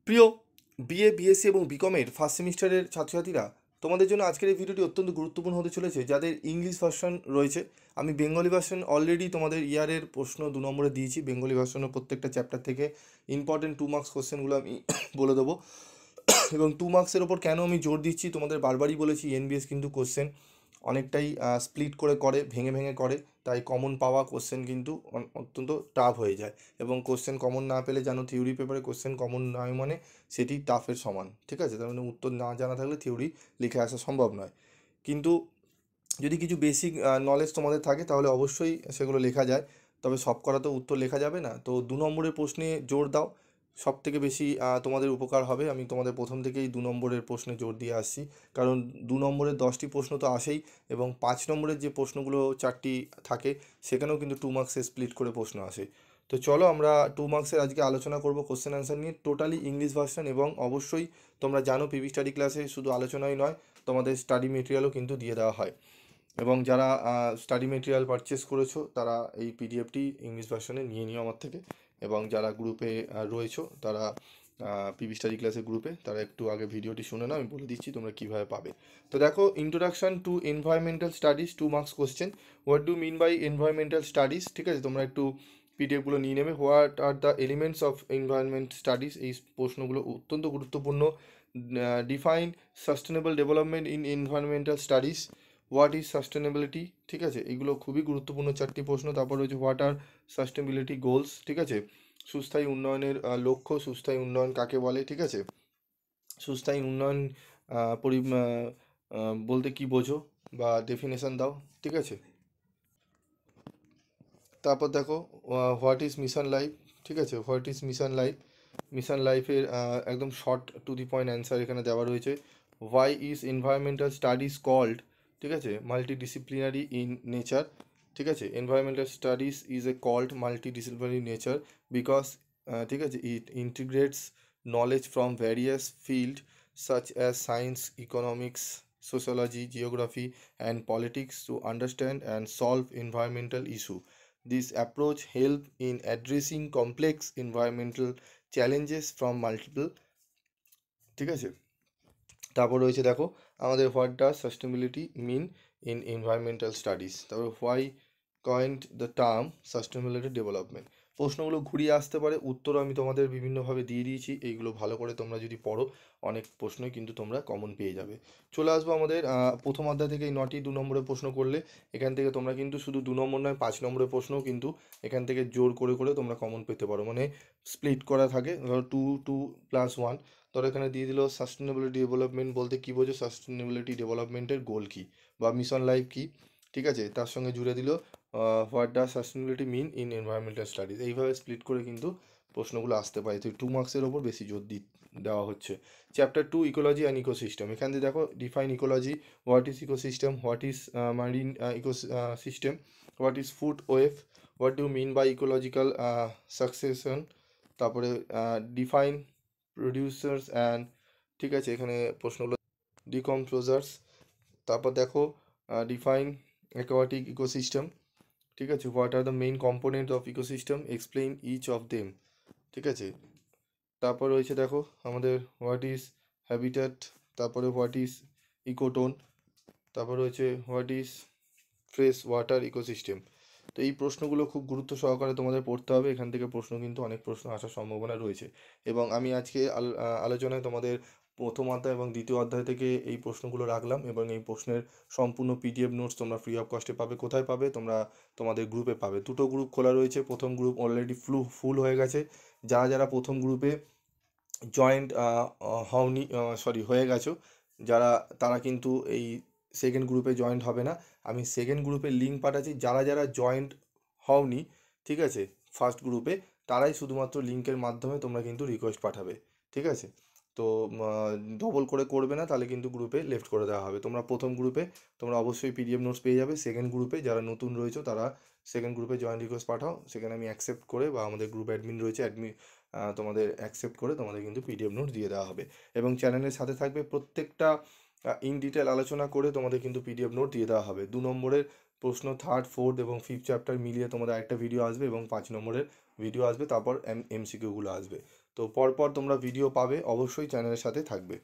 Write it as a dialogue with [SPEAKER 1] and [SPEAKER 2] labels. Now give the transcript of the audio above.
[SPEAKER 1] প্রিয় BA BSc এবং বিকমের first সেমিস্টারের ছাত্রছাত্রীরা, তোমাদের জন্য আজকের এই ভিডিওটি অত্যন্ত গুরুত্বপূর্ণ হতে চলেছে। যাদের ইংলিশ ভার্সন রয়েছে, আমি বেঙ্গলি ভার্সন অলরেডি তোমাদের ইয়ারের প্রশ্ন 2 নম্বরে দিয়েছি। বেঙ্গলি ভার্সনের প্রত্যেকটা চ্যাপ্টার থেকে ইম্পর্টেন্ট 2 মার্কস কোশ্চেনগুলো আমি বলে দেবো। এবং 2 মার্কসের ওপর কেন আমি জোর দিচ্ছি, তোমাদের বারবারই বলেছি এনবিএস কিন্তু কোশ্চেন অনেকটাই স্প্লিট করে ভেঙে ভেঙে করে, তাই কমন পাওয়া কোশ্চেন কিন্তু অত্যন্ত টাফ হয়ে যায়। এবং কোশ্চেন কমন না পেলে জানো, থিওরি পেপারে কোশ্চেন কমন নয় মানে সেটি টাফের সমান, ঠিক আছে? তার মানে উত্তর না জানা থাকলে থিওরি লিখে আসা সম্ভব নয়। কিন্তু যদি কিছু বেসিক নলেজ তোমাদের থাকে তাহলে অবশ্যই সেগুলো লেখা যায়। তবে সব করা তো উত্তর লেখা যাবে না, তো 2 নম্বরের প্রশ্নে জোর দাও। সব থেকে বেশি তোমাদের উপকার হবে। আমি তোমাদের প্রথম থেকেই 2 নম্বরের প্রশ্নে জোর দিয়ে আসছি, কারণ 2 নম্বরের 10টি প্রশ্ন তো আসেই, এবং 5 নম্বরের যে প্রশ্নগুলো 4টি থাকে সেখানেও কিন্তু 2 মার্কসে স্প্লিট করে প্রশ্ন আসে। তো চলো আমরা 2 মার্কসের আজকে আলোচনা করব কোশ্চেন অ্যান্সার নিয়ে, টোটালি ইংলিশ ভার্সন। এবং অবশ্যই তোমরা জানো পিভি স্টাডি ক্লাসে শুধু আলোচনাই নয়, তোমাদের স্টাডি মেটেরিয়ালও কিন্তু দিয়ে দেওয়া হয়। এবং যারা স্টাডি মেটেরিয়াল পারচেস করেছো তারা এই পিডিএফটি ইংলিশ ভার্সনে নিয়ে নিও আমার থেকে। এবং যারা গ্রুপে রয়েছো তারা পিভি স্টাডি ক্লাসের গ্রুপে, তারা একটু আগে ভিডিওটি শুনে নাও, আমি বলে দিচ্ছি তোমরা কীভাবে পাবে। তো দেখো, introduction to environmental studies 2 marks question. What do mean by environmental studies? ঠিক আছে, তোমরা একটু পিডিএফগুলো নিয়ে নেবে। What are the elements of environment studies, এই প্রশ্নগুলো অত্যন্ত গুরুত্বপূর্ণ। Define sustainable development in environmental studies. What is sustainability? ঠিক আছে, এগুলো খুবই গুরুত্বপূর্ণ 4টি প্রশ্ন। তারপর রয়েছে হোয়াট আর সাস্টেনেবিলিটি গোলস? ঠিক আছে, সুস্থায়ী উন্নয়নের লক্ষ্য, সুস্থায়ী উন্নয়ন কাকে বলে? ঠিক আছে, সুস্থায়ী উন্নয়ন বলতে কি বোঝো, বা ডেফিনেশন দাও। ঠিক আছে, তারপর দেখো হোয়াট ইজ মিশন লাইফ? ঠিক আছে, what is mission life? Mission লাইফের একদম short to the point answer এখানে দেওয়া রয়েছে। Why is environmental studies called? ঠিক আছে, মাল্টিডিসিপ্লিনারি ইন নেচার। ঠিক আছে, environmental studies is a called multidisciplinary nature because, ঠিক আছে, it integrates knowledge from various field such as science, economics, sociology, geography, and politics to understand and solve environmental issue. This approach help in addressing complex environmental challenges from multiple, ঠিক আছে। তারপর রয়েছে দেখো আমাদের what does sustainability mean in environmental studies. তারপর why coined the term sustainability development. প্রশ্নগুলো ঘুরিয়ে আসতে পারে, উত্তর আমি তোমাদের বিভিন্নভাবে দিয়ে দিয়েছি। এইগুলো ভালো করে তোমরা যদি পড়ো, অনেক প্রশ্নই কিন্তু তোমরা কমন পেয়ে যাবে। চলে আসবো আমাদের প্রথম অধ্যায় থেকে এই 9টি 2 নম্বরের প্রশ্ন করলে এখান থেকে তোমরা কিন্তু শুধু 2 নম্বর নয়, 5 নম্বরের প্রশ্নও কিন্তু এখান থেকে জোর করে তোমরা কমন পেতে পারো। মানে স্প্লিট করা থাকে, ধরো 2 2 + 1। ধরো এখানে দিয়ে দিল সাস্টেনেবিলিটি ডেভেলপমেন্ট বলতে কী বোঝো, সাস্টেনেবিলিটি ডেভেলপমেন্টের গোল কী বা মিশন লাইফ কী। ঠিক আছে, তার সঙ্গে জুড়ে দিল what does sustainability mean in environmental studies. এইভাবে স্প্লিট করে কিন্তু প্রশ্নগুলো আসতে পারে। তো 2 মার্কসের ওপর বেশি জোর দেওয়া হচ্ছে। চ্যাপ্টার 2 ইকোলজি অ্যান্ড ইকোসিস্টেম, এখান দিয়ে দেখো define ecology, what is ecosystem, what is marine ecosystem, what is food web, what do mean by ecological succession. তারপরে ডিফাইন প্রডিউসার্স অ্যান্ড, ঠিক আছে, এখানে প্রশ্নগুলো ডিকম্পোজার্স। তারপর দেখো ডিফাইন অ্যাকোয়াটিক ইকোসিস্টেম। ঠিক আছে, what are the main component of ecosystem, explain each of them. ঠিক আছে, তারপর রয়েছে দেখো আমাদের হোয়াট ইজ হ্যাবিট্যাট, তারপরে হোয়াট ইজ ইকোটোন, তারপর রয়েছে what is fresh water ecosystem. তো এই প্রশ্নগুলো খুব গুরুত্ব সহকারে তোমাদের পড়তে হবে। এখান থেকে প্রশ্ন কিন্তু অনেক প্রশ্ন আসার সম্ভাবনা রয়েছে। এবং আমি আজকে আলোচনায় তোমাদের প্রথম অধ্যায় এবং দ্বিতীয় অধ্যায় থেকে এই প্রশ্নগুলো রাখলাম, এবং এই প্রশ্নের সম্পূর্ণ পিডিএফ নোটস তোমরা ফ্রি অফ কস্টে পাবে। কোথায় পাবে? তোমরা তোমাদের গ্রুপে পাবে। 2টো গ্রুপ খোলা রয়েছে। প্রথম গ্রুপ অলরেডি ফুল হয়ে গেছে। যারা প্রথম গ্রুপে জয়েন্ট হওনি, হয়ে গেছো যারা, তারা কিন্তু এই সেকেন্ড গ্রুপে জয়েন্ট হবে না। আমি সেকেন্ড গ্রুপের লিঙ্ক পাঠাচ্ছি। যারা জয়েন্ট হওনি, ঠিক আছে, ফার্স্ট গ্রুপে, তারাই শুধুমাত্র লিঙ্কের মাধ্যমে তোমরা কিন্তু রিকোয়েস্ট পাঠাবে। ঠিক আছে, তো ডবল করে করবে না, তাহলে কিন্তু গ্রুপে লেফট করে দেওয়া হবে। তোমরা প্রথম গ্রুপে তোমরা অবশ্যই পিডিএফ নোটস পেয়ে যাবে। সেকেন্ড গ্রুপে যারা নতুন রয়েছে তারা সেকেন্ড গ্রুপে জয়েন্ট রিকোয়েস্ট পাঠাও, সেখানে আমি অ্যাকসেপ্ট করে, বা আমাদের গ্রুপ অ্যাডমিন রয়েছে, তোমাদের অ্যাকসেপ্ট করে তোমাদের কিন্তু পিডিএফ নোট দিয়ে দেওয়া হবে। এবং চ্যানেলের সাথে থাকবে, প্রত্যেকটা ইন ডিটেল আলোচনা করে তোমাদের কিন্তু পিডিএফ নোট দিয়ে দেওয়া হবে। 2 নম্বরের প্রশ্ন, থার্ড, ফোর্থ এবং ফিফথ চ্যাপ্টার মিলিয়ে তোমাদের একটা ভিডিও আসবে, এবং 5 নম্বরের ভিডিও আসবে, তারপর এমসিকিউগুলো আসবে। তো পরপর তোমরা ভিডিও পাবে, অবশ্যই চ্যানেলের সাথে থাকবে।